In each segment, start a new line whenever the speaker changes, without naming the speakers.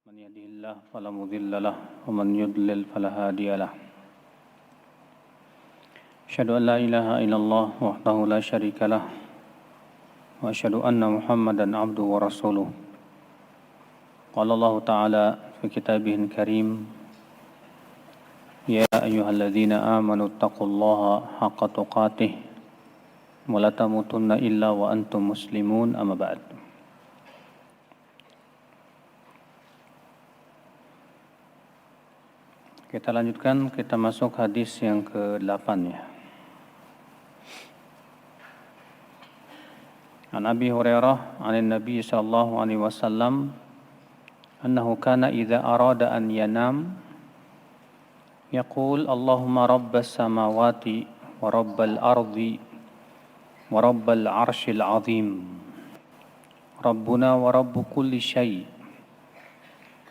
من يهده الله فلا مضل له ومن يضلل فلا هادي له أشهد أن لا إله إلا الله وحده لا شريك له وأشهد أن محمدا عبده ورسوله قال الله تعالى في كتابه الكريم يا أيها الذين آمنوا اتقوا الله حق تقاته ولا تموتن إلا وأنتم مسلمون أما بعد. Kita lanjutkan, kita masuk hadis yang ke-8 ya. An Abi Hurairah an Nabi sallallahu alaihi wasallam annahu kana idza arada an yanam yaqul Allahumma rabbas samawati wa rabbal ardi wa rabbal arshil azim rabbuna wa rabbu kulli syai'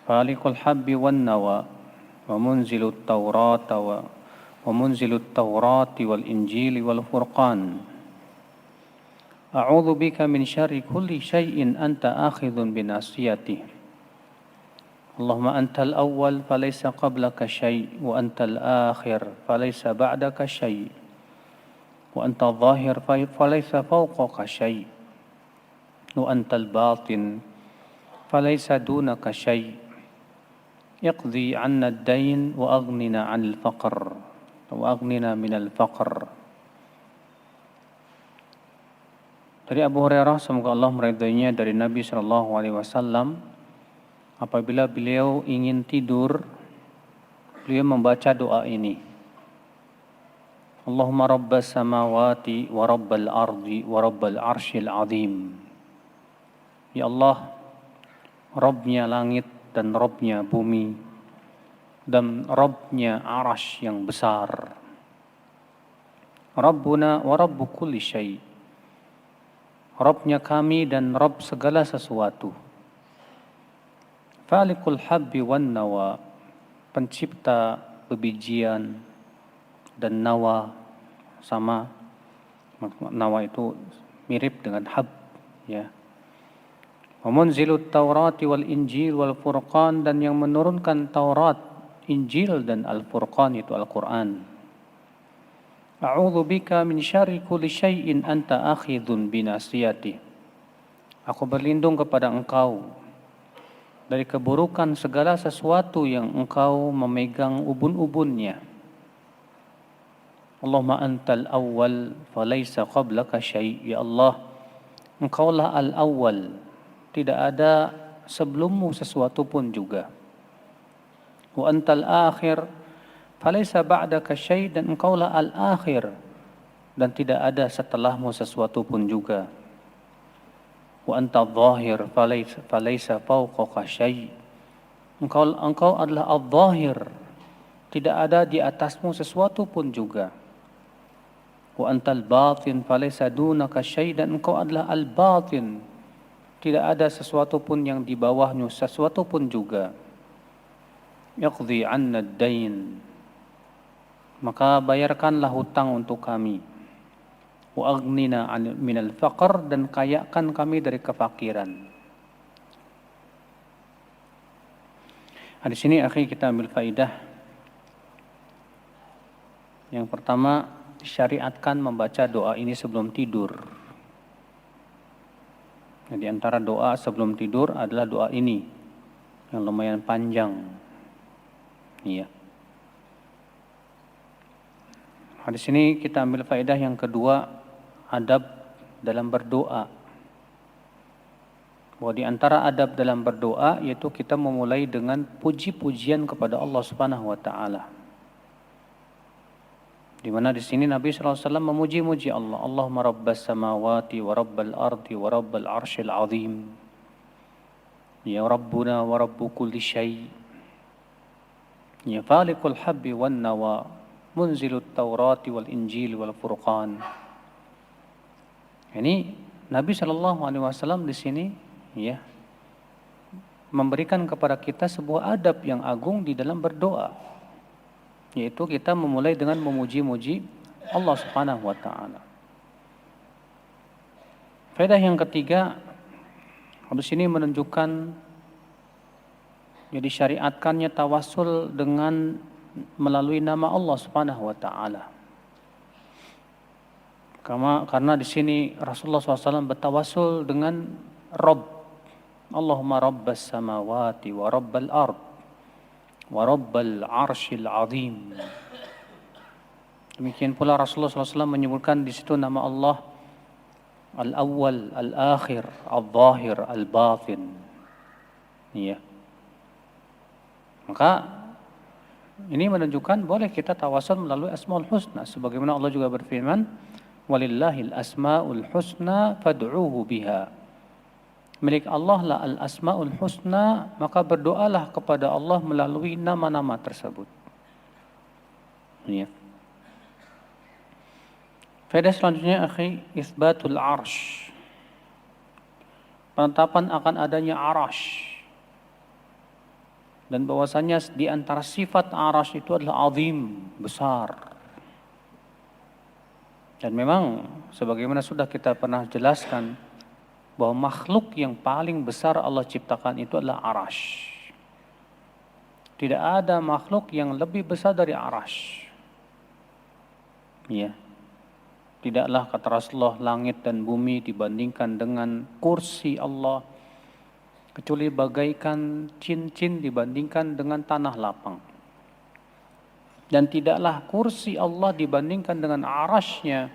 falikul habbi wan nawa ومنزل التوراة ومنزل التوراة والإنجيل والفرقان أعوذ بك من شر كل شيء أنت آخذ بناصيته اللهم أنت الأول فليس قبلك شيء وأنت الآخر فليس بعدك شيء وأنت الظاهر فليس فوقك شيء وأنت الباطن فليس دونك شيء يقضي عنا الدين وأغننا عن الفقر وأغننا من الفقر. Dari Abu Hurairah, semoga Allah meridainya, dari Nabi sallallahu alaihi wasallam, apabila beliau ingin tidur, beliau membaca doa ini. Allahumma rabbas samawati wa rabbal ardi wa rabbal arshil azim. Ya Allah, Rabbnya langit dan Rabbnya bumi dan Rabbnya arash yang besar. Rabbuna wa rabbu kulli syai'. Rabbnya kami dan Rabb segala sesuatu. Falikul habbi wan nawa, pencipta bebijian dan nawa, sama. Nawa itu mirip dengan hab, ya. Wamunzilut Taurati wal Injil wal Furqan, dan yang menurunkan Taurat, Injil dan Al-Furqan, itu Al-Quran. A'udzu bika min syarri kulli syai'in anta akhidun binasiyati. Aku berlindung kepada Engkau dari keburukan segala sesuatu yang Engkau memegang ubun-ubunnya. Allahumma antal awwal falaysa qablaka syai'. Ya Allah, Engkaulah al-awwal, tidak ada sebelummu sesuatu pun juga. Wa antal akhir falaysa ba'daka syai', dan Engkaulah al-akhir, dan tidak ada setelahmu sesuatu pun juga. Wa antal zahir falaysa fawqaka syai'. Engkau adalah al-zahir, tidak ada di atasmu sesuatu pun juga. Wa antal batin falaysa dunaka syai', dan Engkau adalah al-batin, tidak ada sesuatu pun yang di bawahnya, sesuatu pun juga. Yaqdi 'anna ad-dain, maka bayarkanlah hutang untuk kami. Wa aghnina 'minal faqr, dan kayakan kami dari kefakiran. Di sini akhi kita ambil faidah. Yang pertama, disyariatkan membaca doa ini sebelum tidur. Di antara doa sebelum tidur adalah doa ini yang lumayan panjang. Iya. Di sini kita ambil faedah yang kedua, adab dalam berdoa. Bahwa di antara adab dalam berdoa yaitu kita memulai dengan puji-pujian kepada Allah Subhanahu wa taala. Di mana di sini Nabi sallallahu alaihi wasallam memuji-muji Allah. Allahumma rabbas samawati wa rabbal ardi wa rabbal arshil azim. Ya Rabbuna wa rabbu kulli syai'. Ya falikul habbi wan nawa, munzilut taurati wal injil wal furqan. Ini Nabi sallallahu alaihi wasallam di sini ya memberikan kepada kita sebuah adab yang agung di dalam berdoa, yaitu kita memulai dengan memuji-muji Allah Subhanahu wa taala. Faedah yang ketiga, hadis ini menunjukkan Jadi syariatkannya tawasul dengan melalui nama Allah Subhanahu wa taala. Karena di sini Rasulullah SAW bertawasul dengan Rabb. Allahumma rabbas samawati wa rabbal ard wa rabbal arshil azim. Demikian pula Rasulullah SAW menyebutkan di situ nama Allah Al-Awwal, Al-Akhir, Al-Zahir, Al-Batin. Ya. Maka ini menunjukkan boleh kita tawasul melalui Asmaul Husna. Sebagaimana Allah juga berfirman, walillahil asmaul husna fad'uuhu biha. Milik Allah lah al-asmaul husna, maka berdoalah kepada Allah melalui nama-nama tersebut. Ya. Faedah selanjutnya akhi, isbatul arsh. Penetapan akan adanya arash. Dan bahwasanya di antara sifat arash itu adalah azim, besar. Dan memang sebagaimana sudah kita pernah jelaskan bahwa makhluk yang paling besar Allah ciptakan itu adalah arash. Tidak ada makhluk yang lebih besar dari arash. Ya. Tidaklah kata Rasulullah langit dan bumi dibandingkan dengan kursi Allah kecuali bagaikan cincin dibandingkan dengan tanah lapang. Dan tidaklah kursi Allah dibandingkan dengan arasy-Nya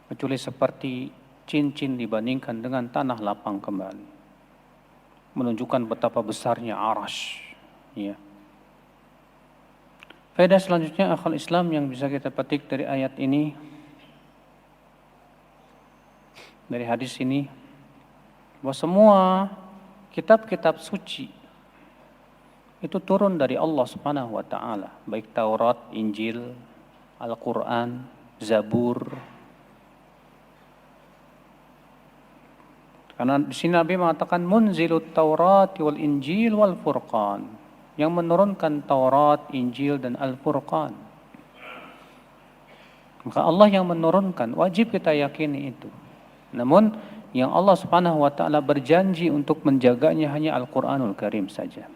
kecuali seperti cincin dibandingkan dengan tanah lapang kembali. Menunjukkan betapa besarnya arasy. Ya. Faedah selanjutnya akal Islam yang bisa kita petik dari ayat ini, dari hadis ini, bahwa semua kitab-kitab suci itu turun dari Allah Subhanahu wa taala, baik Taurat, Injil, Al-Qur'an, Zabur. Karena di sini Nabi mengatakan munzilut Taurat wal Injil wal Furqan, yang menurunkan Taurat, Injil dan Al-Furqan. Maka Allah yang menurunkan, wajib kita yakini itu. Namun yang Allah Subhanahu wa taala berjanji untuk menjaganya hanya Al-Qur'anul Karim saja.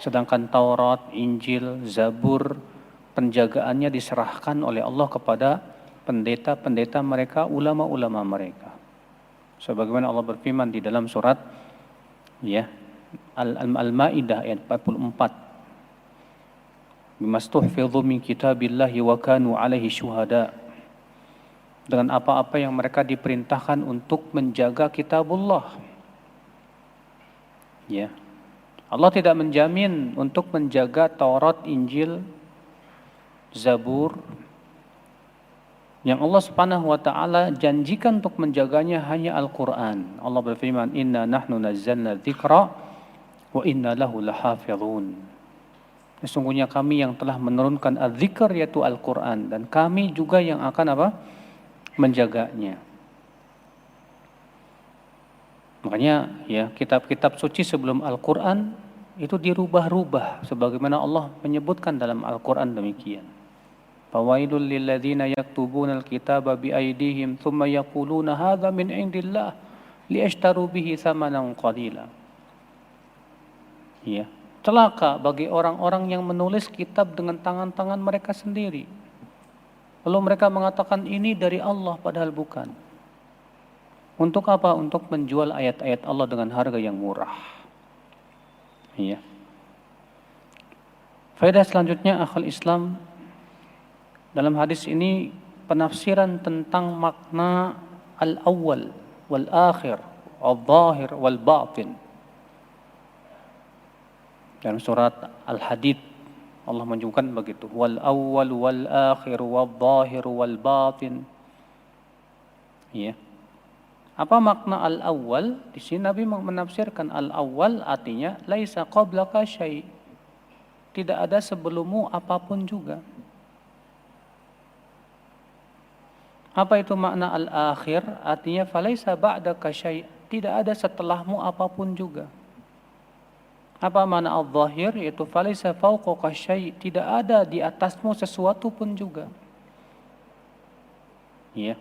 Sedangkan Taurat, Injil, Zabur, penjagaannya diserahkan oleh Allah kepada pendeta-pendeta mereka, ulama-ulama mereka. Sebagaimana Allah berfirman di dalam surat Al-Maidah ayat 44. Bimastuhfidhu min kitabillahi wa kanu alaihi syuhada. Dengan apa-apa yang mereka diperintahkan untuk menjaga kitabullah. Ya. Allah tidak menjamin untuk menjaga Taurat, Injil, Zabur. Yang Allah Subhanahu wa taala janjikan untuk menjaganya hanya Al-Qur'an. Allah berfirman, "Inna nahnu nazzalna dzikra wa inna lahu lahafizun." Sesungguhnya kami yang telah menurunkan az-zikr yaitu Al-Qur'an, dan kami juga yang akan menjaganya. Makanya ya kitab-kitab suci sebelum Al-Qur'an itu dirubah-rubah sebagaimana Allah menyebutkan dalam Al-Qur'an demikian. Fawailul lil ladzina yaktubuna al-kitaba bi aydihim thumma yaquluna hadza min indillah liyashtaru bihi thamanan qalila. Ya, celaka bagi orang-orang yang menulis kitab dengan tangan-tangan mereka sendiri. Lalu mereka mengatakan ini dari Allah padahal bukan. Untuk apa? Untuk menjual ayat-ayat Allah dengan harga yang murah. Iya. Faedah selanjutnya akhul Islam, dalam hadis ini penafsiran tentang makna al-awwal wal akhir, al-zahir wal batin. Dalam surat Al-Hadid Allah menunjukkan begitu, wal awwal wal akhir wal zahir wal batin. Ya. Apa makna al-awwal? Di sini Nabi menafsirkan al-awwal artinya laisa qablaka syai'. Tidak ada sebelummu apapun juga. Apa itu makna al-akhir? Artinya falaisa ba'daka syai'. Tidak ada setelahmu apapun juga. Apa makna al-zahir? Yaitu falaisa fawqaka syai'. Tidak ada di atasmu sesuatu pun juga. Ya.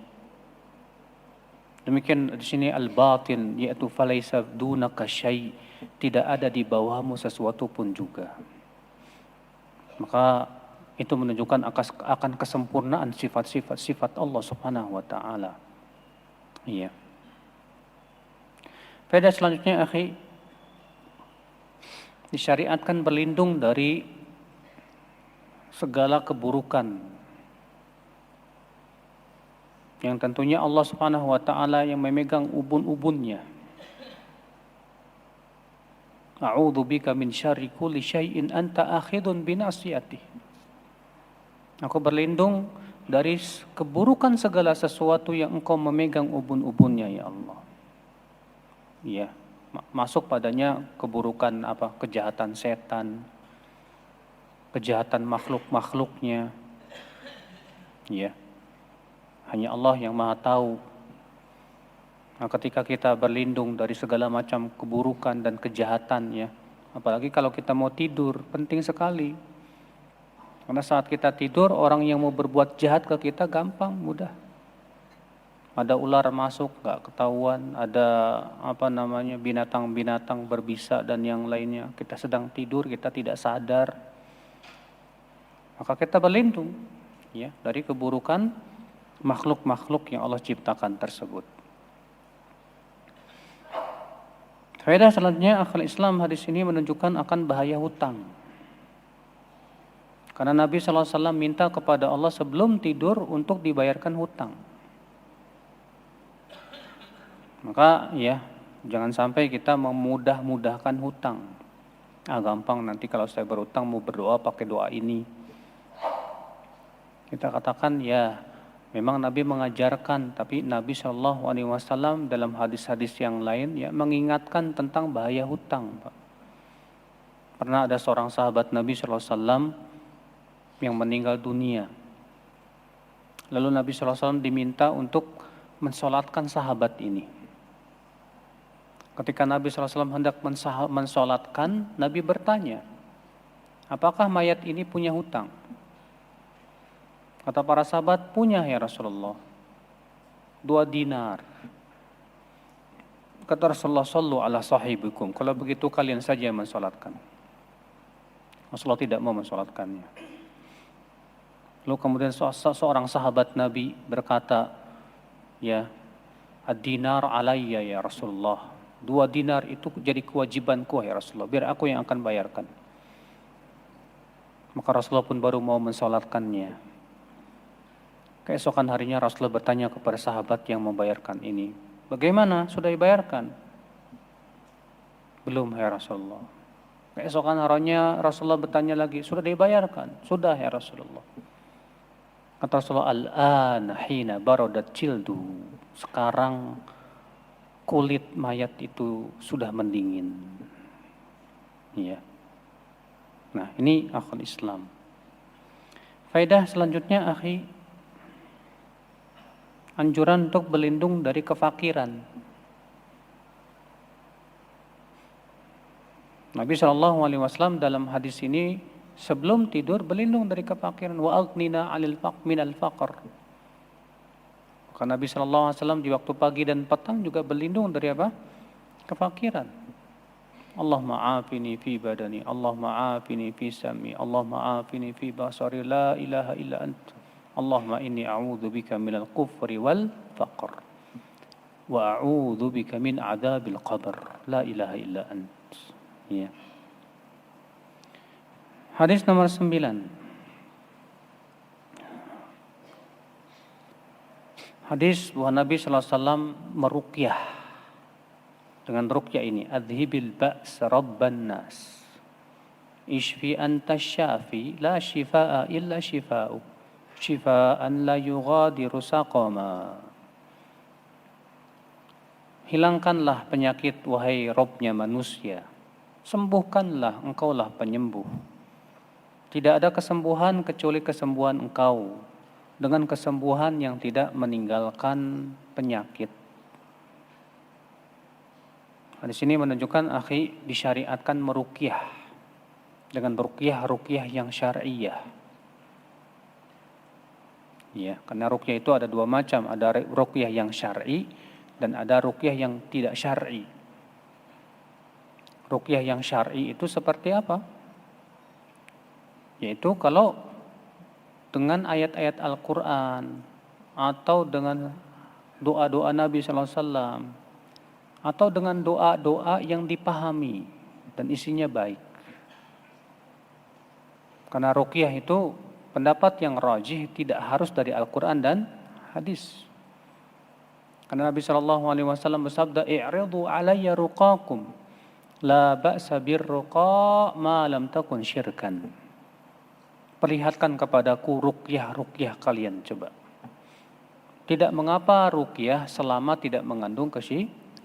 Demikian di sini al-batin, yaitu falaisa dunaka syai'. tidak ada di bawahmu sesuatu pun juga. Maka itu menunjukkan akan kesempurnaan sifat-sifat Allah Subhanahu wa taala. Iya. Faedah selanjutnya, akhi, disyariatkan berlindung dari segala keburukan yang tentunya Allah Subhanahu wa taala yang memegang ubun-ubunnya. A'udzu bika min syarri kulli syai'in anta akhidun binasiyatih. Aku berlindung dari keburukan segala sesuatu yang engkau memegang ubun-ubunnya, ya Allah. Ya, masuk padanya keburukan apa? Kejahatan setan, kejahatan makhluk-makhluknya. Ya. Hanya Allah yang Maha tahu. Nah, ketika kita berlindung dari segala macam keburukan dan kejahatan, ya, apalagi kalau kita mau tidur, penting sekali. Karena saat kita tidur, orang yang mau berbuat jahat ke kita gampang, mudah. Ada ular masuk, nggak ketahuan. Ada binatang-binatang berbisa dan yang lainnya. Kita sedang tidur, kita tidak sadar. Maka kita berlindung, ya, dari keburukan makhluk-makhluk yang Allah ciptakan tersebut. Faedah selanjutnya, akal Islam, hadis ini menunjukkan akan bahaya hutang. Karena Nabi SAW minta kepada Allah sebelum tidur untuk dibayarkan hutang. Maka ya, jangan sampai kita memudah-mudahkan hutang. Gampang, nanti kalau saya berhutang mau berdoa pakai doa ini. Kita katakan ya, memang Nabi mengajarkan, tapi Nabi SAW dalam hadis-hadis yang lain ya mengingatkan tentang bahaya hutang, Pak. Pernah ada seorang sahabat Nabi SAW yang meninggal dunia. Lalu Nabi SAW diminta untuk mensolatkan sahabat ini. Ketika Nabi SAW hendak mensolatkan, Nabi bertanya, apakah mayat ini punya hutang? Kata para sahabat, punya ya Rasulullah, 2 dinar. Kata Rasulullah, sallu ala sahibikum, kalau begitu kalian saja yang mensolatkan. Rasulullah tidak mau mensolatkannya. Lalu kemudian seorang sahabat Nabi berkata, ya, ad-dinar alayya ya Rasulullah, 2 dinar itu jadi kewajibanku ya Rasulullah, biar aku yang akan bayarkan. Maka Rasulullah pun baru mau mensolatkannya. Keesokan harinya Rasulullah bertanya kepada sahabat yang membayarkan ini, bagaimana, sudah dibayarkan? Belum ya Rasulullah. Keesokan harinya Rasulullah bertanya lagi, sudah dibayarkan? Sudah ya Rasulullah. Kata Rasulullah, al-an hina baradat jildu, sekarang kulit mayat itu sudah mendingin. Ya. Nah, ini akal Islam. Faedah selanjutnya, akhi, anjuran untuk berlindung dari kefakiran. Nabi SAW dalam hadis ini sebelum tidur berlindung dari kefakiran. Wa aghnina 'anil minal faqr. Maka Nabi SAW di waktu pagi dan petang juga berlindung dari apa? Kefakiran. Allahumma afini fi badani, Allahumma afini fi sami, Allahumma afini fi basari, la ilaha illa anta. Allahumma inni a'udzu bika minal kufri wal faqr wa a'udzu bika min adzabil qabr, la ilaha illa ant. Ya. Hadis nomor 9. Hadis bahwa Nabi SAW meruqyah dengan ruqyah ini, adhibil ba's rabban nas, ishfi anta syafi, la shifaa illa shifa'u, shifaan la yughadiru saqama. Hilangkanlah penyakit wahai Robnya manusia, sembuhkanlah engkaulah penyembuh. Tidak ada kesembuhan kecuali kesembuhan engkau, dengan kesembuhan yang tidak meninggalkan penyakit. Di sini menunjukkan, akhi, disyariatkan meruqyah dengan ruqyah yang syar'iyah. Ya, karena ruqyah itu ada 2 macam, ada ruqyah yang syar'i dan ada ruqyah yang tidak syar'i. Ruqyah yang syar'i itu seperti apa? Yaitu kalau dengan ayat-ayat Al-Quran atau dengan doa-doa Nabi SAW atau dengan doa-doa yang dipahami dan isinya baik. Karena ruqyah itu pendapat yang rajih tidak harus dari Al-Quran dan hadis. Karena Nabi SAW bersabda, "I'ridu alayya ruqakum, la ba'sa birruqa ma lam takun syirkan." Perlihatkan kepadaku ruqyah kalian coba. Tidak mengapa ruqyah selama tidak mengandung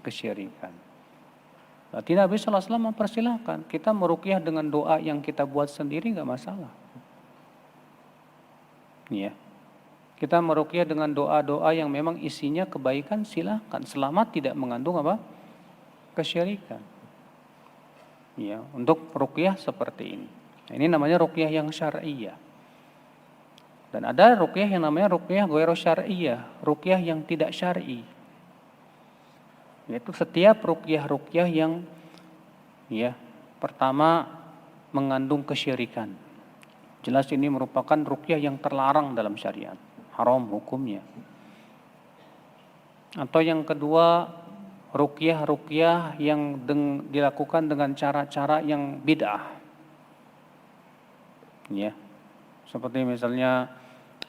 kesyirikan. Berarti Nabi SAW mempersilahkan kita meruqyah dengan doa yang kita buat sendiri, nggak masalah. Ya. Kita meruqyah dengan doa-doa yang memang isinya kebaikan, silahkan selama tidak mengandung apa? Kesyirikan. Ya, untuk ruqyah seperti ini. Nah, ini namanya ruqyah yang syar'iyah. Dan ada ruqyah yang namanya ruqyah ghairu syar'iyah, ruqyah yang tidak syar'i. Yaitu setiap ruqyah yang pertama mengandung kesyirikan. Jelas ini merupakan ruqyah yang terlarang dalam syariat, haram hukumnya. Atau yang kedua, ruqyah yang dilakukan dengan cara-cara yang bid'ah. Ya. Seperti misalnya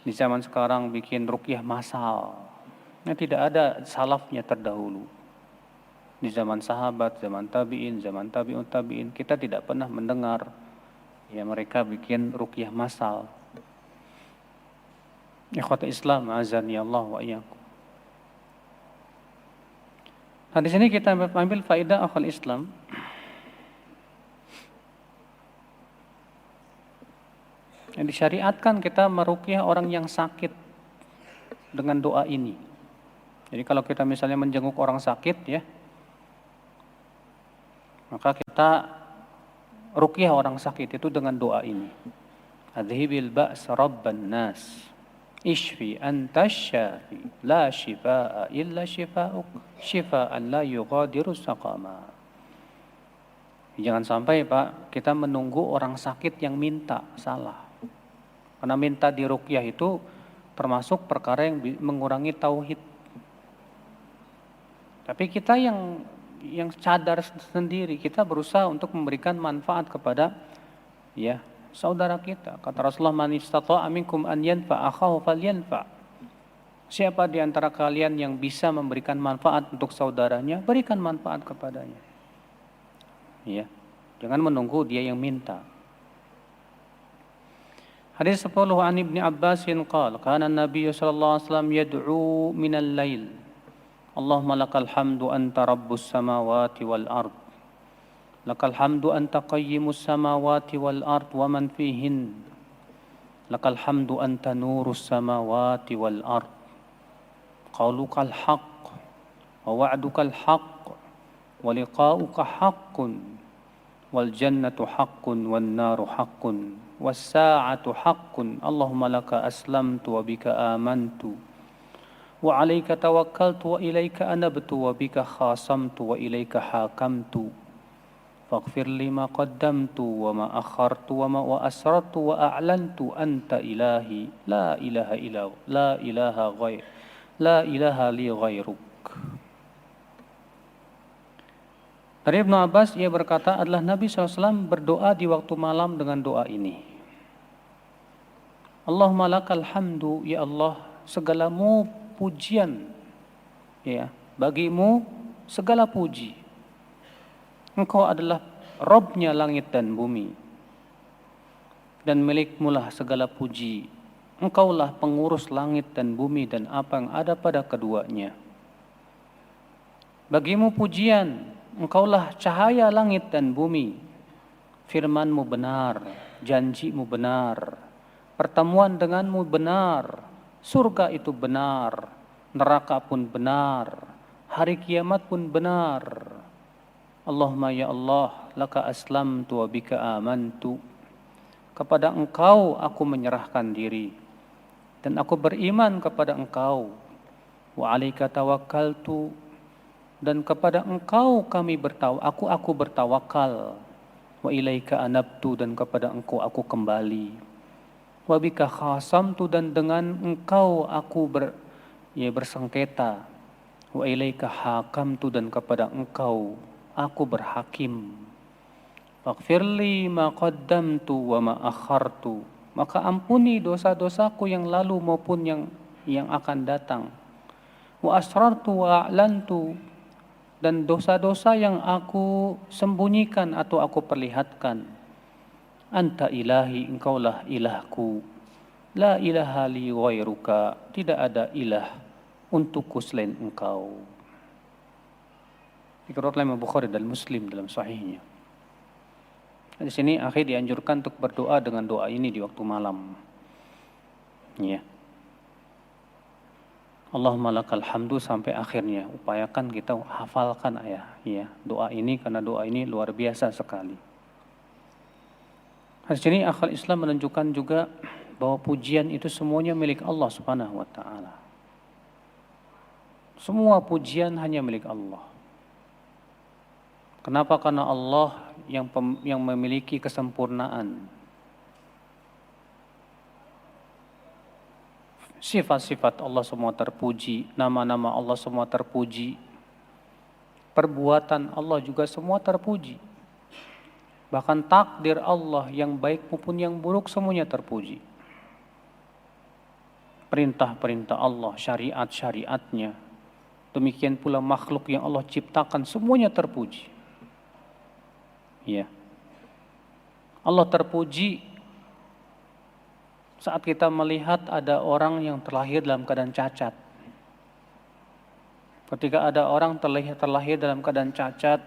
di zaman sekarang bikin ruqyah massal. Nah, tidak ada salafnya terdahulu. Di zaman sahabat, zaman tabi'in, zaman tabi'ut tabi'in, kita tidak pernah mendengar mereka bikin ruqyah massal. Ikhwata Islam, azani Allah wa iyyakum. Nah, di sini kita ambil faedah akhwal Islam. Yang disyariatkan kita meruqyah orang yang sakit dengan doa ini. Jadi kalau kita misalnya menjenguk orang sakit ya, maka kita ruqyah orang sakit itu dengan doa ini. Adhibil ba's rabban nas, ishfi anta syafi, la shifaa illa shifa'uk, shifaan la yughadiru saqama. Jangan sampai Pak, kita menunggu orang sakit yang minta, salah. Karena minta di ruqyah itu termasuk perkara yang mengurangi tauhid. Tapi kita yang sadar sendiri, kita berusaha untuk memberikan manfaat kepada saudara kita. Kata Rasulullah, man istata'a minkum an yanfa akhahu falyanfa. Siapa di antara kalian yang bisa memberikan manfaat untuk saudaranya, berikan manfaat kepadanya. Ya. Jangan menunggu dia yang minta. Hadis 10 an Ibnu Abbas qala kana an-nabiy sallallahu alaihi wasallam yad'u minal lail. Allahumma lakal hamdu anta rabbus samawati wal ard. Lakal hamdu anta qayyimus samawati wal ard wa man fihin. Lakal hamdu anta nurus samawati wal ard. Qaulukal haqq wa wa'dukal haqq wa liqa'uka haqqun wal jannatu haqqun wan naru haqqun was sa'atu haqqun. Allahumma laka aslamtu wa bika amantu wa 'alaika tawakkaltu wa ilaika anabtu wa bika khasamtu wa ilaika hakamtu faghfir li ma qaddamtu wa ma akhartu wa ma asrartu wa a'lantu anta ilahi la ilaha illa la ilaha ghair la ilaha li ghairuk. Dari Ibnu Abbas, ia berkata adalah Nabi SAW berdoa di waktu malam dengan doa ini. Allahumma lakal hamdu, ya Allah, segalamu pujian, ya, bagimu segala puji. Engkau adalah Rabbnya langit dan bumi, dan milikmulah segala puji. Engkaulah pengurus langit dan bumi dan apa yang ada pada keduanya. Bagimu pujian, Engkaulah cahaya langit dan bumi. Firman-Mu benar, janji-Mu benar, pertemuan dengan-Mu benar, surga itu benar, neraka pun benar, hari kiamat pun benar. Allahumma ya Allah, laka aslamtu wa bika amantu. Kepada Engkau aku menyerahkan diri dan aku beriman kepada Engkau. Wa 'alaika tawakkaltu, dan kepada Engkau kami aku bertawakal. Wa ilaika anabtu, dan kepada Engkau aku kembali. Wa bika khasamtu, dan dengan Engkau aku bersengketa. Wa ilaika hakamtu, dan kepada Engkau aku berhakim. Faghfirli ma qaddamtu wa ma akhartu, maka ampuni dosa-dosaku yang lalu maupun yang akan datang. Wa asrartu wa a'lantu, dan dosa-dosa yang aku sembunyikan atau aku perlihatkan. Anta ilahi, Engkaulah ilahku. La ilaha li ghairuka, tidak ada ilah untukku selain Engkau. Dikeluarkan oleh Imam Bukhari dan Muslim dalam sahihnya. Di sini akhir dianjurkan untuk berdoa dengan doa ini di waktu malam. Ya. Allahumma lakal hamdu sampai akhirnya. Upayakan kita hafalkan ya doa ini, karena doa ini luar biasa sekali. Di sini akal Islam menunjukkan juga bahwa pujian itu semuanya milik Allah Subhanahu wa taala. Semua pujian hanya milik Allah. Kenapa? Karena Allah yang memiliki kesempurnaan. Sifat-sifat Allah semua terpuji, nama-nama Allah semua terpuji, perbuatan Allah juga semua terpuji. Bahkan takdir Allah yang baik maupun yang buruk semuanya terpuji. Perintah-perintah Allah, syariat-syariatnya, demikian pula makhluk yang Allah ciptakan semuanya terpuji. Ya. Allah terpuji saat kita melihat ada orang yang terlahir dalam keadaan cacat. Ketika ada orang terlahir dalam keadaan cacat,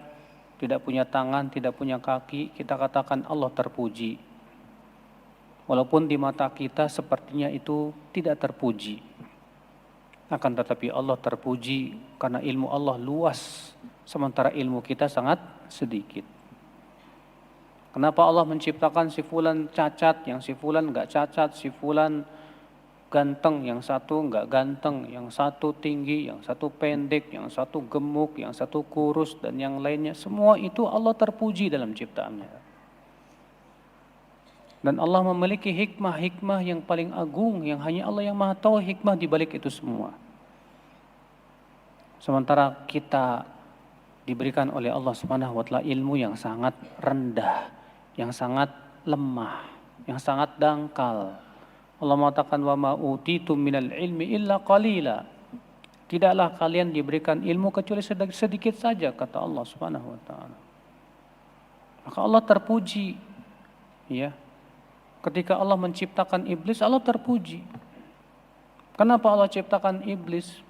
tidak punya tangan, tidak punya kaki, kita katakan Allah terpuji. Walaupun di mata kita sepertinya itu tidak terpuji. Akan tetapi Allah terpuji karena ilmu Allah luas, sementara ilmu kita sangat sedikit. Kenapa Allah menciptakan si fulan cacat, yang si fulan enggak cacat, si fulan ganteng, yang satu enggak ganteng, yang satu tinggi, yang satu pendek, yang satu gemuk, yang satu kurus, dan yang lainnya. Semua itu Allah terpuji dalam ciptaannya. Dan Allah memiliki hikmah-hikmah yang paling agung, yang hanya Allah yang maha tahu hikmah di balik itu semua. Sementara kita diberikan oleh Allah Subhanahu wa taala ilmu yang sangat rendah, yang sangat lemah, yang sangat dangkal. Allah mengatakan wa ma utitum minal ilmi illa qalila. Tidaklah kalian diberikan ilmu kecuali sedikit saja, kata Allah Subhanahu wa taala. Maka Allah terpuji. Ya. Ketika Allah menciptakan iblis, Allah terpuji. Kenapa Allah ciptakan iblis?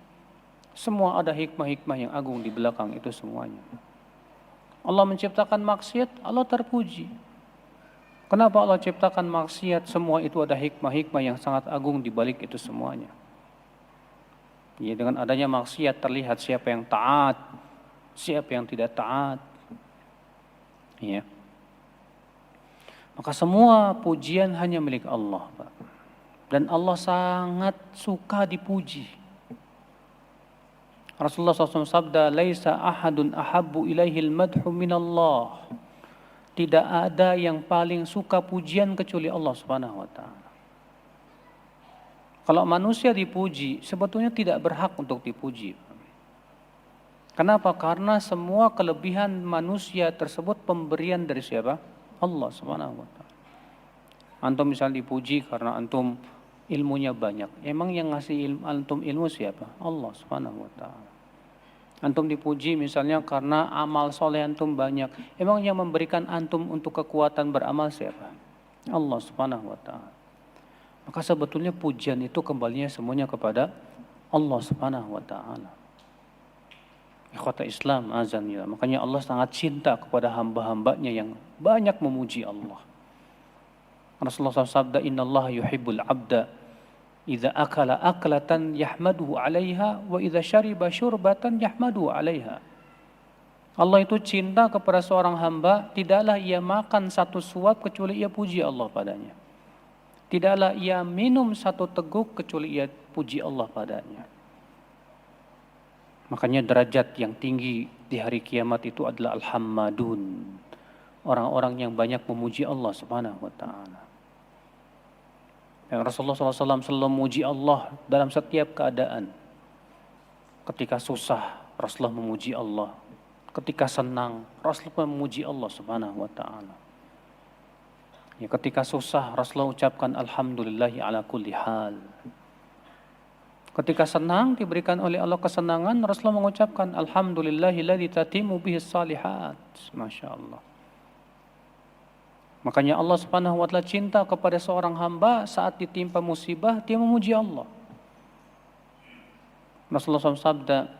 Semua ada hikmah-hikmah yang agung di belakang itu semuanya. Allah menciptakan maksiat, Allah terpuji. Kenapa Allah ciptakan maksiat? Semua itu ada hikmah-hikmah yang sangat agung di balik itu semuanya. Ya, dengan adanya maksiat terlihat siapa yang taat, siapa yang tidak taat. Ya. Maka semua pujian hanya milik Allah, Pak. Dan Allah sangat suka dipuji. Rasulullah SAW sabda, "Laisa ahadun ahabbu ilaihil madhu minallah." Tidak ada yang paling suka pujian kecuali Allah Subhanahu wa taala. Kalau manusia dipuji, sebetulnya tidak berhak untuk dipuji. Kenapa? Karena semua kelebihan manusia tersebut pemberian dari siapa? Allah Subhanahu wa taala. Antum misalnya dipuji karena antum ilmunya banyak. Emang yang ngasih antum ilmu siapa? Allah Subhanahu wa taala. Antum dipuji misalnya karena amal soleh antum banyak. Emang yang memberikan antum untuk kekuatan beramal siapa? Allah Subhanahu wa taala. Maka sebetulnya pujian itu kembalinya semuanya kepada Allah Subhanahu wa taala. Ikhwata Islam azanillah. Makanya Allah sangat cinta kepada hamba-hambanya yang banyak memuji Allah. Rasulullah SAW sabda, "Innallaha yuhibbul 'abda idza akala aklatan yahmaduhu 'alaiha wa idza syariba syurbatan yahmaduhu 'alaiha." Allah itu cinta kepada seorang hamba, tidaklah ia makan satu suap kecuali ia puji Allah padanya. Tidaklah ia minum satu teguk kecuali ia puji Allah padanya. Makanya derajat yang tinggi di hari kiamat itu adalah al-hammadun. Orang-orang yang banyak memuji Allah Subhanahu wa taala. Yang Rasulullah SAW selalu memuji Allah dalam setiap keadaan. Ketika susah, Rasulullah memuji Allah. Ketika senang, Rasulullah memuji Allah Subhanahu wa taala. Ya, ketika susah, Rasulullah ucapkan alhamdulillahi ala kulli hal. Ketika senang diberikan oleh Allah kesenangan, Rasulullah mengucapkan alhamdulillahilladzi tatimu bihis salihat. Masya Allah. Makanya Allah Subhanahu wa taala cinta kepada seorang hamba saat ditimpa musibah dia memuji Allah. Rasulullah SAW sabda,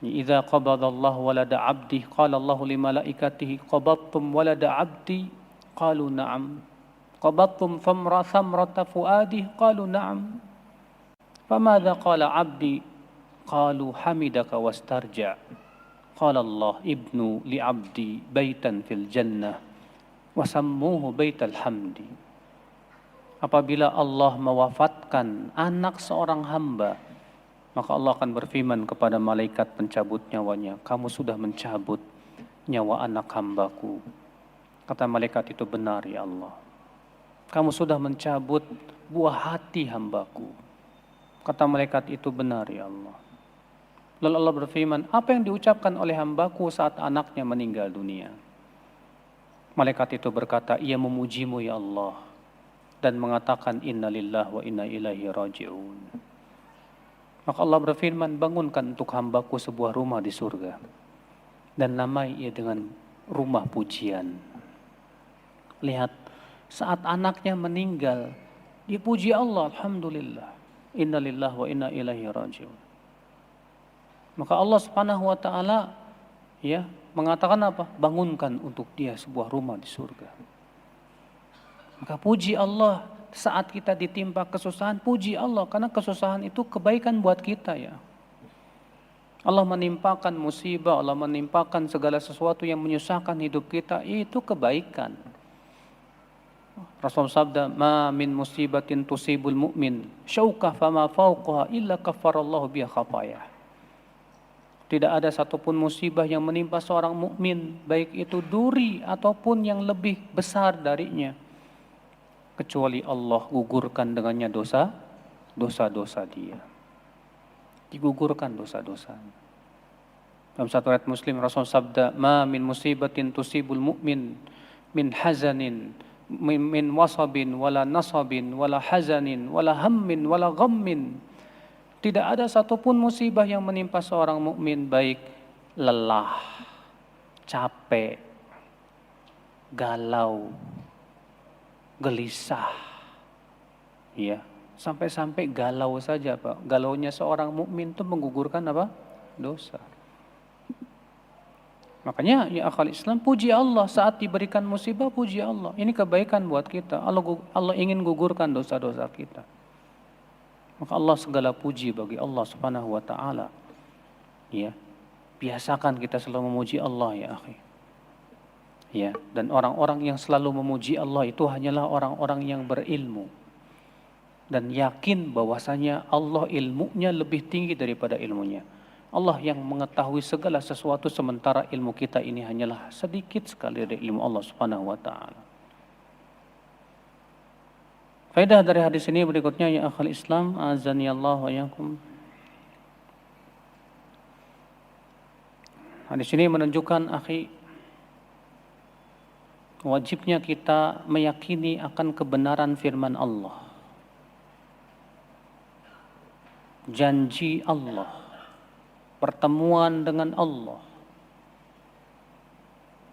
"Idza qabadallahu walada 'abdi, qala Allahu li malaikatihi qabadtum walada 'abdi?" Qalu na'am. Qabadtum thamrata fuadi? Qalu na'am. Famadza qala 'abdi? Qalu hamidaka wastarja. Qala Allah, ibnu li 'abdi baitan fil jannah wasammuhu baital hamdi. Apabila Allah mewafatkan anak seorang hamba, maka Allah akan berfirman kepada malaikat pencabut nyawanya, kamu sudah mencabut nyawa anak hambaku. Kata malaikat itu, benar ya Allah. Kamu sudah mencabut buah hati hambaku. Kata malaikat itu, benar ya Allah. Lalu Allah berfirman, apa yang diucapkan oleh hambaku saat anaknya meninggal dunia? Malaikat itu berkata, ia memujimu ya Allah, dan mengatakan inna lillahi wa inna ilaihi raji'un. Maka Allah berfirman, bangunkan untuk hambaku sebuah rumah di surga, dan namai ia dengan rumah pujian. Lihat, saat anaknya meninggal, dipuji Allah, alhamdulillah, inna lillahi wa inna ilaihi raji'un. Maka Allah Subhanahu wa taala ya mengatakan apa? Bangunkan untuk dia sebuah rumah di surga. Maka puji Allah saat kita ditimpa kesusahan, puji Allah karena kesusahan itu kebaikan buat kita ya. Allah menimpakan musibah, Allah menimpakan segala sesuatu yang menyusahkan hidup kita, itu kebaikan. Rasul sabda, ma min musibatin tusibul mu'min syaukah fama fauqaha illa kaffarallahu biha khatayah. Tidak ada satupun musibah yang menimpa seorang mukmin, baik itu duri ataupun yang lebih besar darinya, kecuali Allah gugurkan dengannya dosa-dosa dia. Digugurkan dosa-dosanya. Dalam satu ayat Muslim Rasul sabda, ma min musibatin tusibul mu'min min hazanin min wasabin wala nasabin wala hazanin wala hammin wala ghammin. Tidak ada satupun musibah yang menimpa seorang mukmin, baik lelah, capek, galau, gelisah, ya, sampai-sampai galau saja, Pak. Galaunya seorang mukmin itu menggugurkan apa? Dosa. Makanya ya akal Islam, puji Allah saat diberikan musibah, puji Allah. Ini kebaikan buat kita. Allah ingin gugurkan dosa-dosa kita. Maka Allah segala puji bagi Allah Subhanahu wa taala. Ya. Biasakan kita selalu memuji Allah ya akhi. Ya, dan orang-orang yang selalu memuji Allah itu hanyalah orang-orang yang berilmu dan yakin bahwasanya Allah ilmunya lebih tinggi daripada ilmunya. Allah yang mengetahui segala sesuatu sementara ilmu kita ini hanyalah sedikit sekali dari ilmu Allah Subhanahu wa taala. Faedah dari hadis ini berikutnya ya akhal Islam, azani Allah wa iyyakum. Hadis ini menunjukkan akhi, wajibnya kita meyakini akan kebenaran firman Allah. Janji Allah, pertemuan dengan Allah.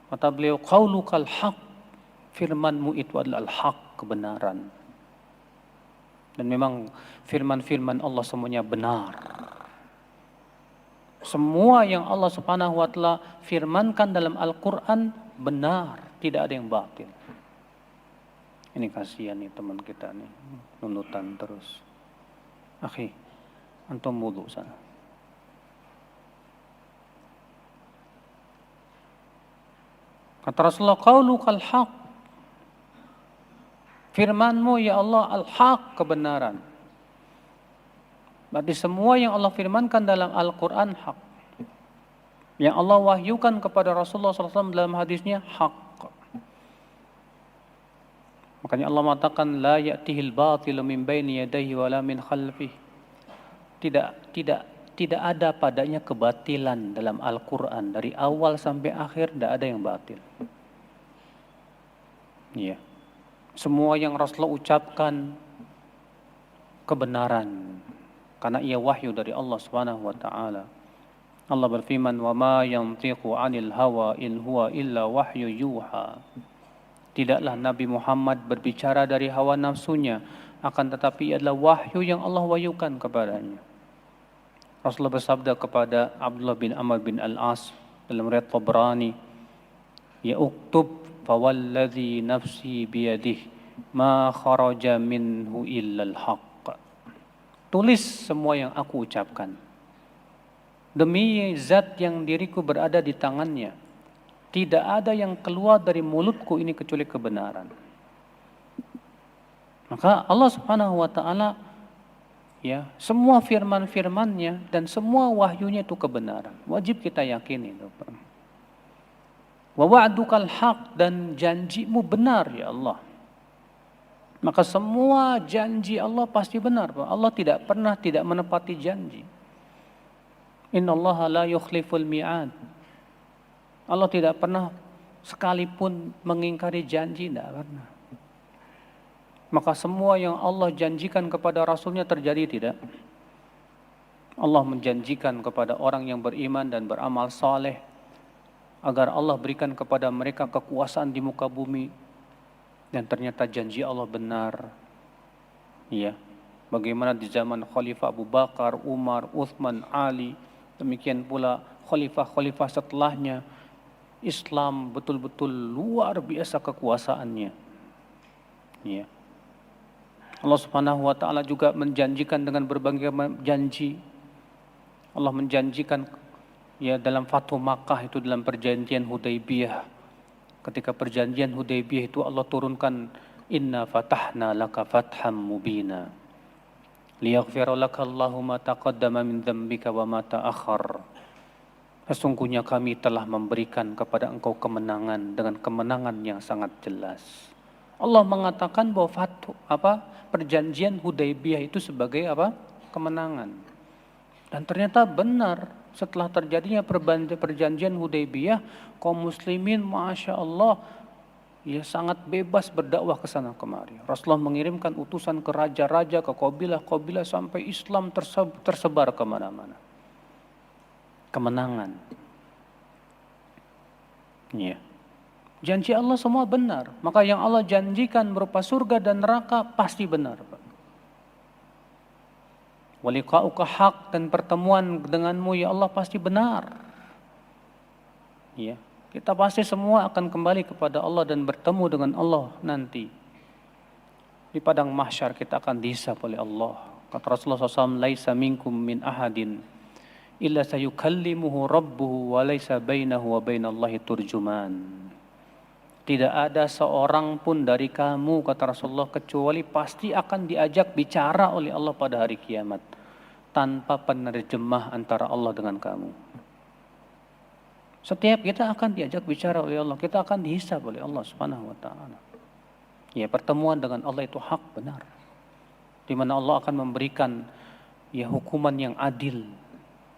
Kata beliau, qaulukal haq, firmanmu itu adalah al-haq, kebenaran. Dan memang firman-firman Allah semuanya benar. Semua yang Allah Subhanahu wa taala firmankan dalam Al-Qur'an benar, tidak ada yang batil. Ini kasihan nih teman kita nih, nunutan terus. Akhi, antum wudu sana. Kata Rasulullah, qaulukal haq, firmanmu ya Allah al-haq, kebenaran. Berarti semua yang Allah firmankan dalam Al-Quran hak. Yang Allah wahyukan kepada Rasulullah SAW dalam hadisnya hak. Makanya Allah mengatakan la ya'tihil batilu min baini yadayhi wala min khalfihi. Tidak ada padanya kebatilan dalam Al-Quran. Dari awal sampai akhir tidak ada yang batil. Ya. Semua yang Rasulullah ucapkan kebenaran. Karena ia wahyu dari Allah Subhanahu wa taala. Allah berfirman, "Wa ma yantiqu 'anil hawa in huwa illa wahyu yuha." Tidaklah Nabi Muhammad berbicara dari hawa nafsunya, akan tetapi ia adalah wahyu yang Allah wahyukan kepadanya. Rasulullah bersabda kepada Abdullah bin Amr bin Al-As dalam riwayat Tabrani, "Ya uktub fawalladzi nafsi biyadihi ma kharaja minhu illa al-haq." Tulis semua yang aku ucapkan. Demi zat yang diriku berada di tangannya, tidak ada yang keluar dari mulutku ini kecuali kebenaran. Maka Allah Subhanahu wa taala ya, semua firman-firmannya dan semua wahyunya itu kebenaran. Wajib kita yakini itu. Wa wa'dukal haq, dan janjimu benar ya Allah. Maka semua janji Allah pasti benar. Allah tidak pernah tidak menepati janji. Innallaha la yukhliful mi'ad. Allah tidak pernah sekalipun mengingkari janji, tidak pernah. Maka semua yang Allah janjikan kepada Rasulnya terjadi tidak? Allah menjanjikan kepada orang yang beriman dan beramal saleh agar Allah berikan kepada mereka kekuasaan di muka bumi. Dan ternyata janji Allah benar. Ya. Bagaimana di zaman Khalifah Abu Bakar, Umar, Uthman, Ali, demikian pula khalifah-khalifah setelahnya, Islam betul-betul luar biasa kekuasaannya. Ya. Allah Subhanahu wa taala juga menjanjikan dengan berbagai janji. Allah menjanjikan ya dalam Fathu Makkah itu, dalam perjanjian Hudaybiyah. Ketika perjanjian Hudaybiyah itu Allah turunkan, "Inna fatahna laka fatham mubina liyaghfira laka Allahu ma taqaddama min dzambika wa ma ta'akhkhar." Sesungguhnya kami telah memberikan kepada engkau kemenangan dengan kemenangan yang sangat jelas. Allah mengatakan bahwa perjanjian Hudaybiyah itu sebagai kemenangan. Dan ternyata benar, setelah terjadinya perjanjian Hudaybiyah, kaum muslimin Masya Allah ya sangat bebas berdakwah ke sana kemari. Rasulullah mengirimkan utusan ke raja-raja, ke kabilah-kabilah, sampai Islam tersebar kemana-mana. Kemenangan. Ya. Janji Allah semua benar. Maka yang Allah janjikan berupa surga dan neraka pasti benar. Waliqa'uka haq, dan pertemuan denganmu ya Allah pasti benar. Ya, kita pasti semua akan kembali kepada Allah dan bertemu dengan Allah nanti. Di padang mahsyar kita akan dihisab oleh Allah. Kata Rasulullah SAW, "Laisa minkum min ahadin illa sayukallimuhu rabbuhu wa laisa bainahu wa bainallahi turjuman." Tidak ada seorang pun dari kamu, kata Rasulullah, kecuali pasti akan diajak bicara oleh Allah pada hari kiamat, tanpa penerjemah antara Allah dengan kamu. Setiap kita akan diajak bicara oleh Allah, kita akan dihisab oleh Allah Subhanahu wa taala. Ya, pertemuan dengan Allah itu hak, benar. Di mana Allah akan memberikan ya hukuman yang adil.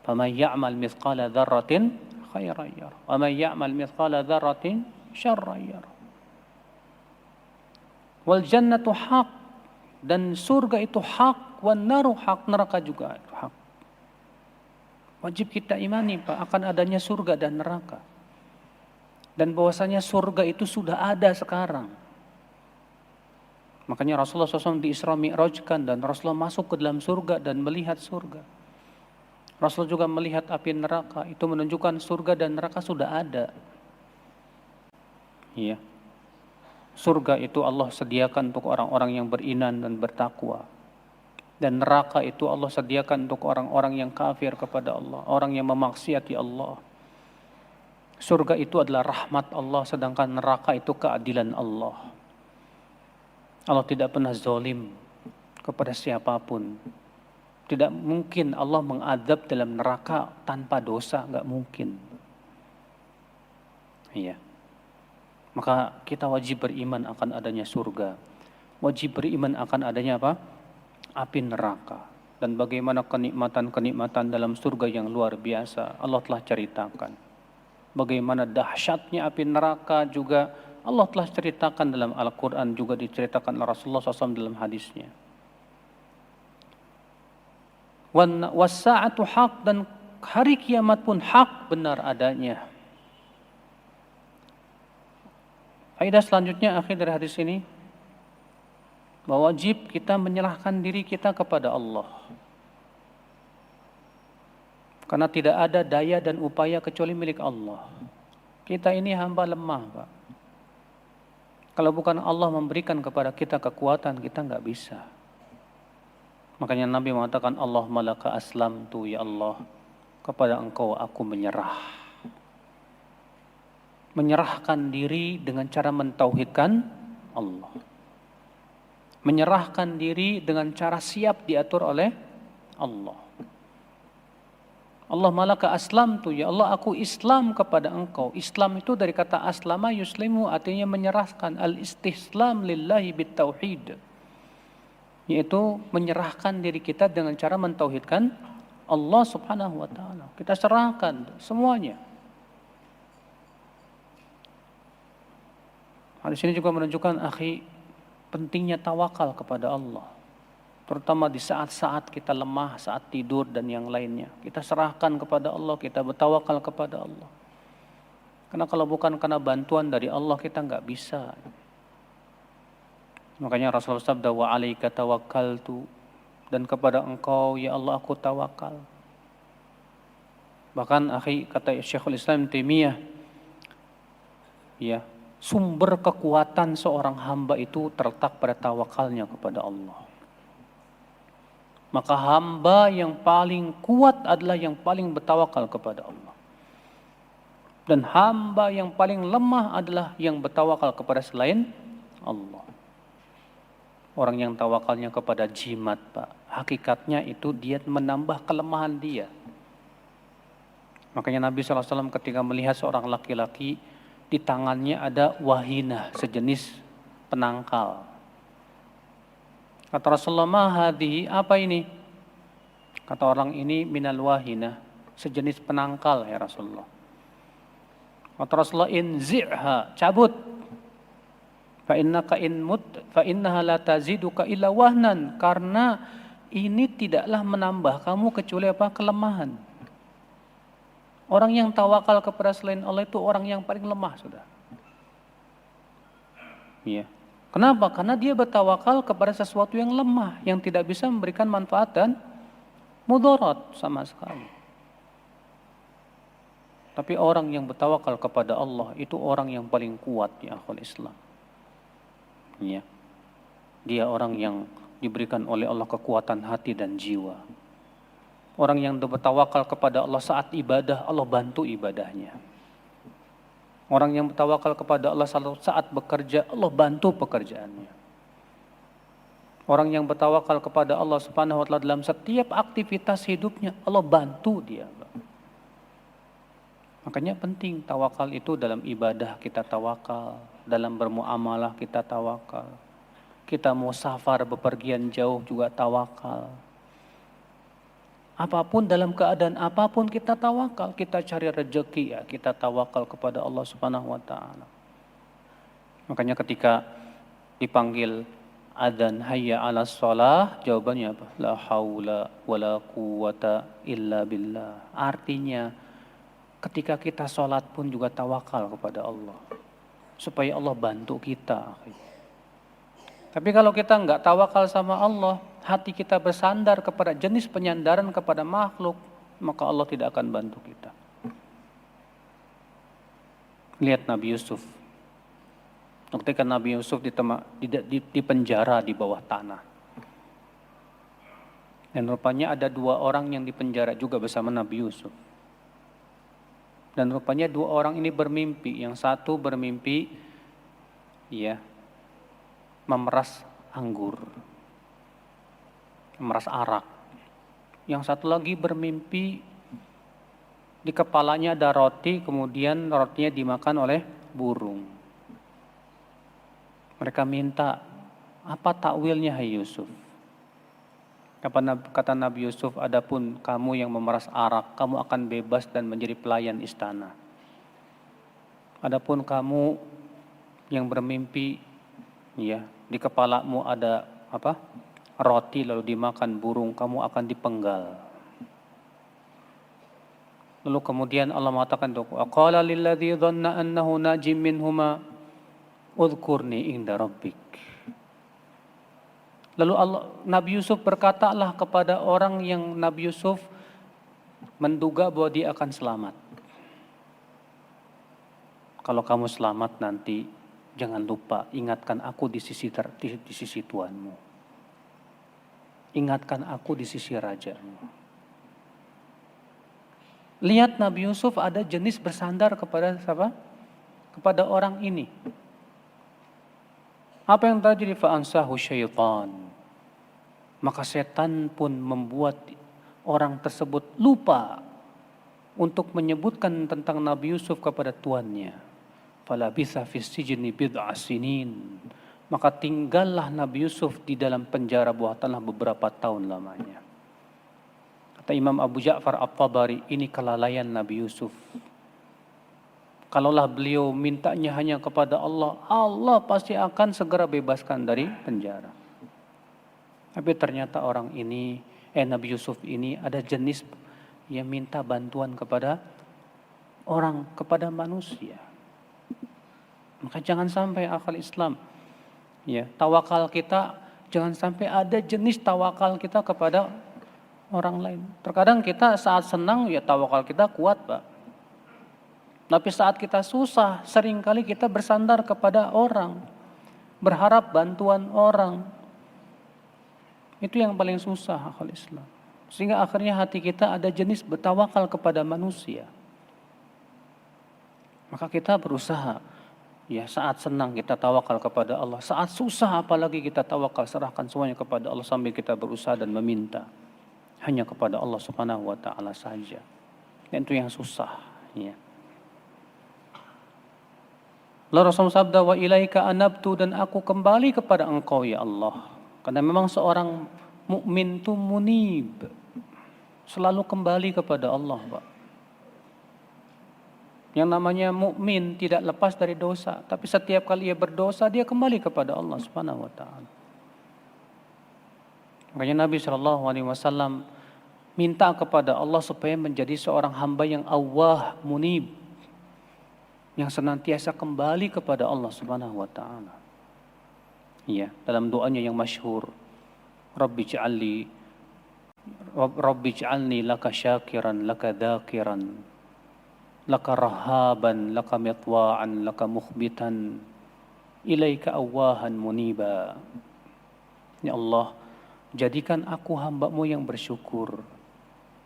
Faman ya'mal mithqala dzarratin khairan yarah, wa man ya'mal mithqala dzarratin syarran yarah. Wal jannatu haq, dan surga itu hak, wan naru haq, neraka juga hak. Wajib kita imani Pak akan adanya surga dan neraka. Dan bahwasanya surga itu sudah ada sekarang. Makanya Rasulullah SAW di Isra Mi'rajkan, dan Rasulullah masuk ke dalam surga dan melihat surga. Rasul juga melihat api neraka, itu menunjukkan surga dan neraka sudah ada. Iya. Surga itu Allah sediakan untuk orang-orang yang beriman dan bertakwa. Dan neraka itu Allah sediakan untuk orang-orang yang kafir kepada Allah, orang yang memaksiati Allah. Surga itu adalah rahmat Allah, sedangkan neraka itu keadilan Allah. Allah tidak pernah zalim kepada siapapun. Tidak mungkin Allah mengadab dalam neraka tanpa dosa, nggak mungkin. Iya. Maka kita wajib beriman akan adanya surga. Wajib beriman akan adanya apa? Api neraka. Dan bagaimana kenikmatan-kenikmatan dalam surga yang luar biasa Allah telah ceritakan. Bagaimana dahsyatnya api neraka juga Allah telah ceritakan dalam Al-Quran, juga diceritakan oleh Rasulullah SAW dalam hadisnya. Wassa'atu haq, dan hari kiamat pun hak, benar adanya. Faedah selanjutnya akhir dari hadis ini, bahwa wajib kita menyerahkan diri kita kepada Allah. Karena tidak ada daya dan upaya kecuali milik Allah. Kita ini hamba lemah, Pak. Kalau bukan Allah memberikan kepada kita kekuatan, kita nggak bisa. Makanya Nabi mengatakan, Allahumma laka aslamtu, ya Allah, kepada Engkau aku menyerah. Menyerahkan diri dengan cara mentauhidkan Allah. Menyerahkan diri dengan cara siap diatur oleh Allah. Allah malaka aslamtu, ya Allah aku Islam kepada Engkau. Islam itu dari kata aslama yuslimu, artinya menyerahkan. Al-istislam lillahi bitauhid, yaitu menyerahkan diri kita dengan cara mentauhidkan Allah subhanahu wa ta'ala. Kita serahkan semuanya. Hadis ini juga menunjukkan, akhi, pentingnya tawakal kepada Allah. Terutama di saat-saat kita lemah, saat tidur dan yang lainnya. Kita serahkan kepada Allah, kita bertawakal kepada Allah. Karena kalau bukan karena bantuan dari Allah, kita nggak bisa. Makanya Rasulullah sabda, wa alaika tawakkaltu, dan kepada Engkau ya Allah aku tawakal. Bahkan akhi, kata Syekhul Islam Taimiyah, ya, sumber kekuatan seorang hamba itu terletak pada tawakalnya kepada Allah. Maka hamba yang paling kuat adalah yang paling bertawakal kepada Allah. Dan hamba yang paling lemah adalah yang bertawakal kepada selain Allah. Orang yang tawakalnya kepada jimat, Pak, hakikatnya itu dia menambah kelemahan dia. Makanya Nabi SAW ketika melihat seorang laki-laki, di tangannya ada wahinah, sejenis penangkal. Kata Rasulullah, ma hadhihi, apa ini? Kata orang ini, minal wahinah, sejenis penangkal ya Rasulullah. Kata Rasulullah, inzi'ha, cabut. Fa innaha la taziduka illa wahnan, karena ini tidaklah menambah kamu kecuali apa? Kelemahan. Orang yang tawakal kepada selain Allah itu orang yang paling lemah, sudah. Iya. Kenapa? Karena dia bertawakal kepada sesuatu yang lemah, yang tidak bisa memberikan manfaat dan mudarat sama sekali. Tapi orang yang bertawakal kepada Allah itu orang yang paling kuat di akhir Islam. Ya. Dia orang yang diberikan oleh Allah kekuatan hati dan jiwa. Orang yang bertawakal kepada Allah saat ibadah, Allah bantu ibadahnya. Orang yang bertawakal kepada Allah saat bekerja, Allah bantu pekerjaannya. Orang yang bertawakal kepada Allah Subhanahu wa taala dalam setiap aktivitas hidupnya, Allah bantu dia. Makanya penting tawakal itu dalam ibadah kita tawakal, dalam bermuamalah kita tawakal. Kita mau safar bepergian jauh juga tawakal. Apapun dalam keadaan apapun kita tawakal, kita cari rezeki ya, kita tawakal kepada Allah Subhanahu wa taala. Makanya ketika dipanggil adzan hayya 'alas shalah, jawabannya apa? La haula wala quwata illa billah. Artinya ketika kita sholat pun juga tawakal kepada Allah supaya Allah bantu kita. Tapi kalau kita enggak tawakal sama Allah, hati kita bersandar kepada jenis penyandaran kepada makhluk, maka Allah tidak akan bantu kita. Lihat Nabi Yusuf. Ketika Nabi Yusuf di penjara di bawah tanah. Dan rupanya ada 2 orang yang dipenjara juga bersama Nabi Yusuf. Dan rupanya 2 orang ini bermimpi. Yang satu bermimpi, ya, memeras anggur, memeras arak. Yang satu lagi bermimpi di kepalanya ada roti, kemudian rotinya dimakan oleh burung. Mereka minta, apa takwilnya hai Yusuf? Kata Nabi Yusuf, adapun kamu yang memeras arak, kamu akan bebas dan menjadi pelayan istana. Adapun kamu yang bermimpi, ya, di kepalamu ada apa? Roti lalu dimakan burung, kamu akan dipenggal. Lalu kemudian Allah mengatakan, "Qala lilladzi dhanna annahu najim minhuma udhkurni inda rabbik." Lalu Nabi Yusuf berkatalah kepada orang yang Nabi Yusuf menduga bahwa dia akan selamat. Kalau kamu selamat nanti, jangan lupa ingatkan aku di sisi Tuhanmu. Ingatkan aku di sisi rajamu. Lihat Nabi Yusuf ada jenis bersandar kepada siapa? Kepada orang ini. Apa yang terjadi? Fa'ansahu syaitan. Maka setan pun membuat orang tersebut lupa untuk menyebutkan tentang Nabi Yusuf kepada tuannya. Falabitha fis sijni bid'a sinin. Maka tinggallah Nabi Yusuf di dalam penjara bawah tanah beberapa tahun lamanya. Kata Imam Abu Ja'far At-Tabari, ini kelalaian Nabi Yusuf. Kalaulah beliau mintanya hanya kepada Allah, Allah pasti akan segera bebaskan dari penjara. Tapi ternyata orang ini, Nabi Yusuf ini ada jenis yang minta bantuan kepada orang, kepada manusia. Maka jangan sampai akal Islam, ya, tawakal kita jangan sampai ada jenis tawakal kita kepada orang lain. Terkadang kita saat senang ya tawakal kita kuat, Pak. Tapi saat kita susah, seringkali kita bersandar kepada orang, berharap bantuan orang. Itu yang paling susah akal Islam. Sehingga akhirnya hati kita ada jenis bertawakal kepada manusia. Maka kita berusaha, ya, saat senang kita tawakal kepada Allah, saat susah apalagi kita tawakal, serahkan semuanya kepada Allah sambil kita berusaha dan meminta hanya kepada Allah Subhanahu wa taala saja. Dan itu yang susah, ya. Lalu Rasulullah sabda, wa ilaika anabtu, dan aku kembali kepada engkau ya Allah. Karena memang seorang mukmin itu munib, selalu kembali kepada Allah, Pak. Yang namanya mukmin tidak lepas dari dosa, tapi setiap kali ia berdosa dia kembali kepada Allah Subhanahu wa taala. Makanya Nabi SAW minta kepada Allah supaya menjadi seorang hamba yang awwah, munib, yang senantiasa kembali kepada Allah Subhanahu wa taala. Iya, dalam doanya yang masyhur, Rabbi ij'alni laka syakiran, laka dzakiran, laka rahaban, laka mitwa'an, laka mukhbitan, ilaika awwahan muniba. Ya Allah, jadikan aku hamba-Mu yang bersyukur,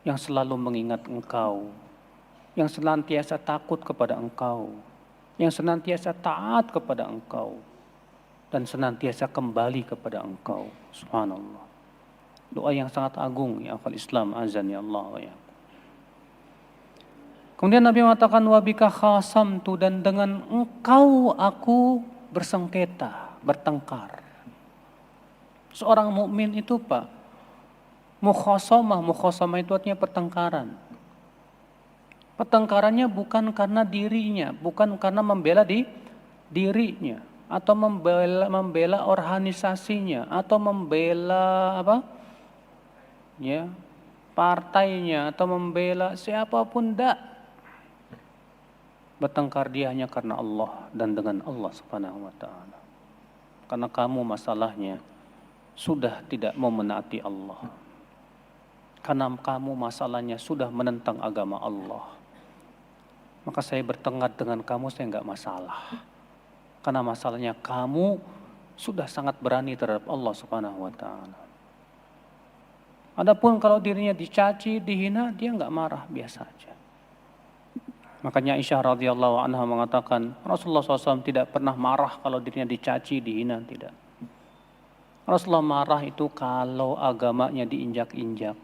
yang selalu mengingat Engkau, yang senantiasa takut kepada Engkau, yang senantiasa taat kepada Engkau, dan senantiasa kembali kepada Engkau. Subhanallah. Doa yang sangat agung, ya akal Islam, azan ya Allah, ya. Kemudian Nabi mengatakan, wabika khasamtu, dan dengan Engkau aku bersengketa, bertengkar. Seorang mukmin itu, Pak, mukhasamah itu artinya pertengkaran. Pertengkarannya bukan karena dirinya, bukan karena membela dirinya, atau membela organisasinya, atau membela apa? Ya, partainya, atau membela siapapun dak. Bertengkar dia hanya karena Allah dan dengan Allah Subhanahu wa taala. Karena kamu masalahnya sudah tidak mau menaati Allah. Karena kamu masalahnya sudah menentang agama Allah. Maka saya bertengkar dengan kamu, saya enggak masalah. Karena masalahnya kamu sudah sangat berani terhadap Allah Subhanahu wa taala. Adapun kalau dirinya dicaci, dihina, dia enggak marah, biasa aja. Makanya Aisyah radhiyallahu anha mengatakan, Rasulullah SAW tidak pernah marah kalau dirinya dicaci, dihina, tidak. Rasulullah marah itu kalau agamanya diinjak-injak.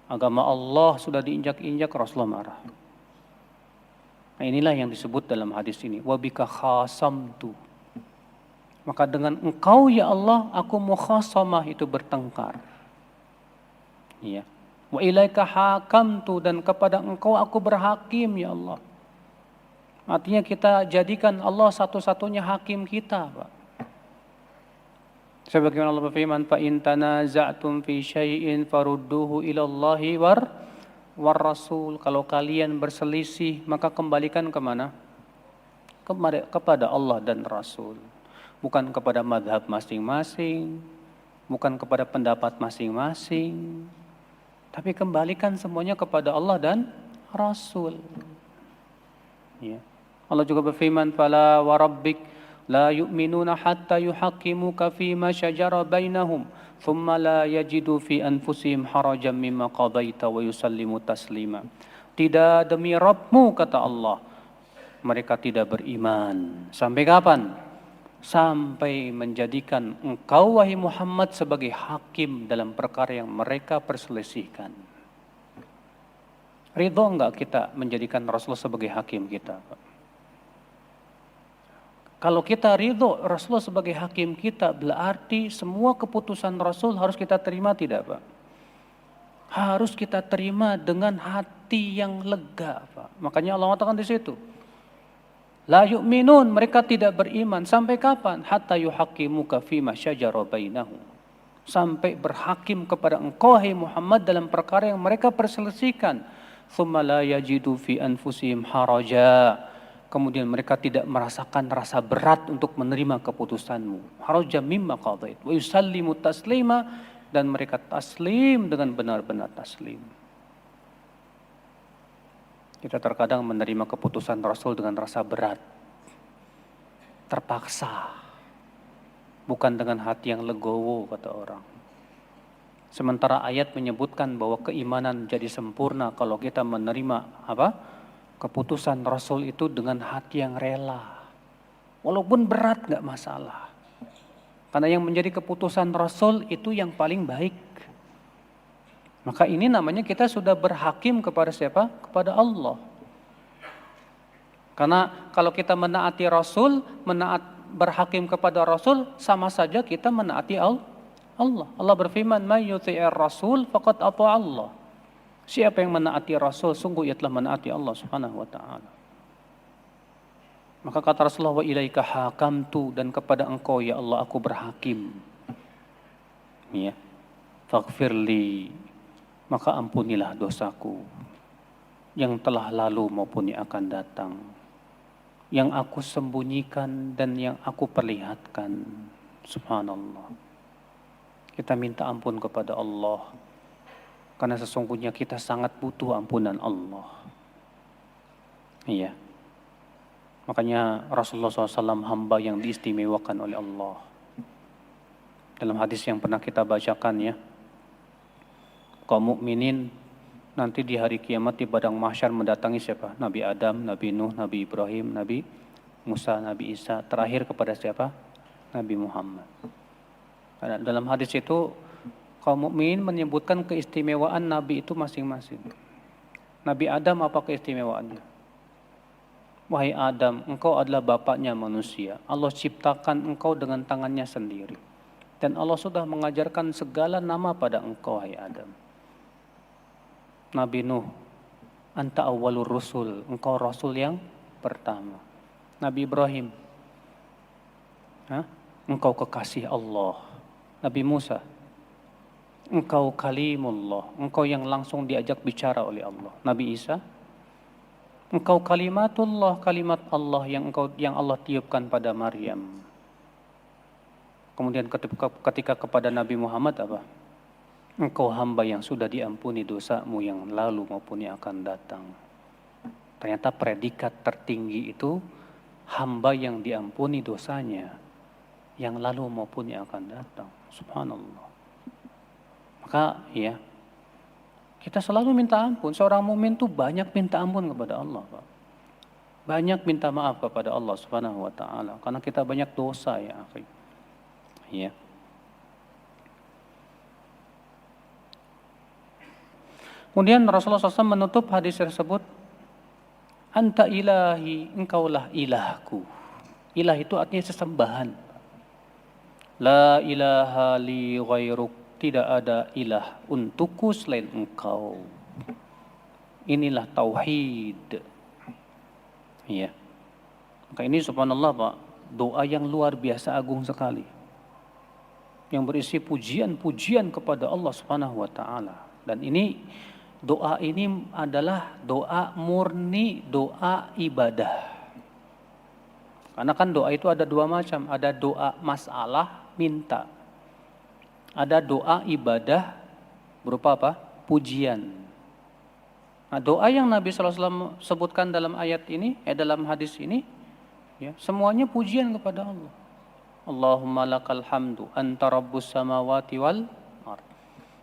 Agama Allah sudah diinjak-injak, Rasulullah marah. Nah, inilah yang disebut dalam hadis ini, wabika khasamtu. Maka dengan engkau ya Allah aku mukhasamah, itu bertengkar. Ya. Wa ilaika hakamtu, dan kepada engkau aku berhakim ya Allah. Artinya kita jadikan Allah satu-satunya hakim kita, Pak. Sebagaimana Allah berfirman, fa in tanaza'tum fi syai'in farudduhu ila Allahi war rasul. Kalau kalian berselisih, maka kembalikan kemana? Kepada Allah dan Rasul. Bukan kepada mazhab masing-masing, bukan kepada pendapat masing-masing, tapi kembalikan semuanya kepada Allah dan Rasul. Ya. Allah juga berfirman, fala wa rabbik la yu'minuna hatta yuhaqqimuka fima syajara bainahum thumma la yajidu fi anfusihim harajan mimma qadaita wa yusallimu taslima. Tidak demi Rabbmu, kata Allah, mereka tidak beriman. Sampai kapan? Sampai menjadikan engkau wahai Muhammad sebagai hakim dalam perkara yang mereka perselisihkan. Ridho enggak kita menjadikan Rasulullah sebagai hakim kita? Kalau kita ridho Rasulullah sebagai hakim kita, berarti semua keputusan Rasul harus kita terima, tidak Pak? Harus kita terima dengan hati yang lega, Pak. Makanya Allah mengatakan di situ, la yu'minun, mereka tidak beriman. Sampai kapan? Hatta yuhaqqimuka fima syajara bainahum. Sampai berhakim kepada engkau hai Muhammad dalam perkara yang mereka perselisihkan. Tsumma la yajidu fi anfusihim haraja. Kemudian mereka tidak merasakan rasa berat untuk menerima keputusanmu. Haraja mimma qadait wa yusallimu taslima, dan mereka taslim dengan benar-benar taslim. Kita terkadang menerima keputusan Rasul dengan rasa berat, terpaksa, bukan dengan hati yang legowo, kata orang. Sementara ayat menyebutkan bahwa keimanan jadi sempurna kalau kita menerima keputusan Rasul itu dengan hati yang rela. Walaupun berat gak masalah. Karena yang menjadi keputusan Rasul itu yang paling baik. Maka ini namanya kita sudah berhakim kepada siapa? Kepada Allah. Karena kalau kita menaati Rasul, berhakim kepada Rasul, sama saja kita menaati Allah. Allah berfirman, "May yuti'ir Rasul faqad ata'a Allah." Siapa yang menaati Rasul, sungguh ia telah menaati Allah Subhanahu wa taala. Maka kata Rasulullah, wa ilaika hakamtu, dan kepada engkau ya Allah aku berhakim. Ya. Faghfirli, maka ampunilah dosaku yang telah lalu maupun yang akan datang, yang aku sembunyikan dan yang aku perlihatkan. Subhanallah. Kita minta ampun kepada Allah, karena sesungguhnya kita sangat butuh ampunan Allah. Iya. Makanya Rasulullah SAW hamba yang diistimewakan oleh Allah. Dalam hadis yang pernah kita bacakan ya, kaum mukminin nanti di hari kiamat di padang mahsyar mendatangi siapa? Nabi Adam, Nabi Nuh, Nabi Ibrahim, Nabi Musa, Nabi Isa. Terakhir kepada siapa? Nabi Muhammad. Dalam hadis itu kaum mukminin menyebutkan keistimewaan Nabi itu masing-masing. Nabi Adam apa keistimewaannya? Wahai Adam, engkau adalah bapaknya manusia. Allah ciptakan engkau dengan tangannya sendiri. Dan Allah sudah mengajarkan segala nama pada engkau, hai Adam. Nabi Nuh, anta awwalur rusul, engkau rasul yang pertama. Nabi Ibrahim, engkau kekasih Allah. Nabi Musa, engkau kalimullah, engkau yang langsung diajak bicara oleh Allah. Nabi Isa, engkau kalimatullah, kalimat Allah yang Allah tiupkan pada Maryam. Kemudian ketika kepada Nabi Muhammad apa? Engkau hamba yang sudah diampuni dosamu yang lalu maupun yang akan datang. Ternyata predikat tertinggi itu hamba yang diampuni dosanya yang lalu maupun yang akan datang. Subhanallah. Maka ya, kita selalu minta ampun. Seorang mukmin tuh banyak minta ampun kepada Allah, Pak. Banyak minta maaf kepada Allah Subhanahu wa taala karena kita banyak dosa ya, akhi. Ya. Kemudian Rasulullah SAW menutup hadis tersebut, anta ilahi, engkaulah ilahku. Ilah itu artinya sesembahan. La ilaha li ghairuk, tidak ada ilah untukku selain engkau. Inilah tauhid. Iya. Maka ini subhanallah Pak, doa yang luar biasa agung sekali. Yang berisi pujian-pujian kepada Allah Subhanahu wa taala. Dan ini doa ini adalah doa murni, doa ibadah. Karena kan doa itu ada dua macam, ada doa masalah, minta. Ada doa ibadah berupa apa? Pujian. Nah, doa yang Nabi SAW sebutkan dalam ayat ini, dalam hadis ini, ya, semuanya pujian kepada Allah. Allahumma lakal hamdu anta rabbus samawati wal ard.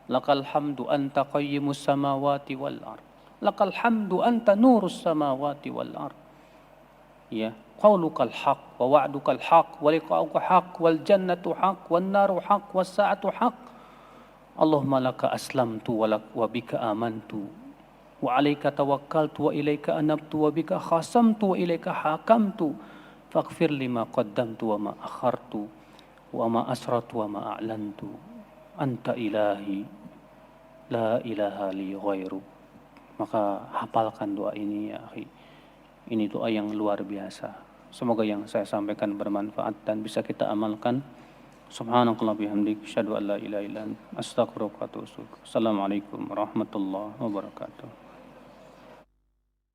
Lakal hamdu anta qayyimus samawati wal ard. Lakal hamdu anta nurus samawati wal ard. Ya, qaulukal haq wa wa'dukal haq wa liqa'uka haq wal jannatu haq wan naru haq was sa'atu haq. Allahumma laka aslamtu wa bika amantu wa alaika tawakkaltu wa ilaika anabtu wa bika khasamtu wa ilaika hakamtu faghfir lima qaddamtu wa ma akhartu wa ma asratu wa ma a'lantu anta ilahi la ilaha li ghairu. Maka hafalkan doa ini ya akhi. Ini doa yang luar biasa. Semoga yang saya sampaikan bermanfaat dan bisa kita amalkan. Subhanakallah bihamdik, asyhadu an la ilaha illa anta, astaghfiruka wa atubu ilaik. Assalamualaikum warahmatullahi wabarakatuh.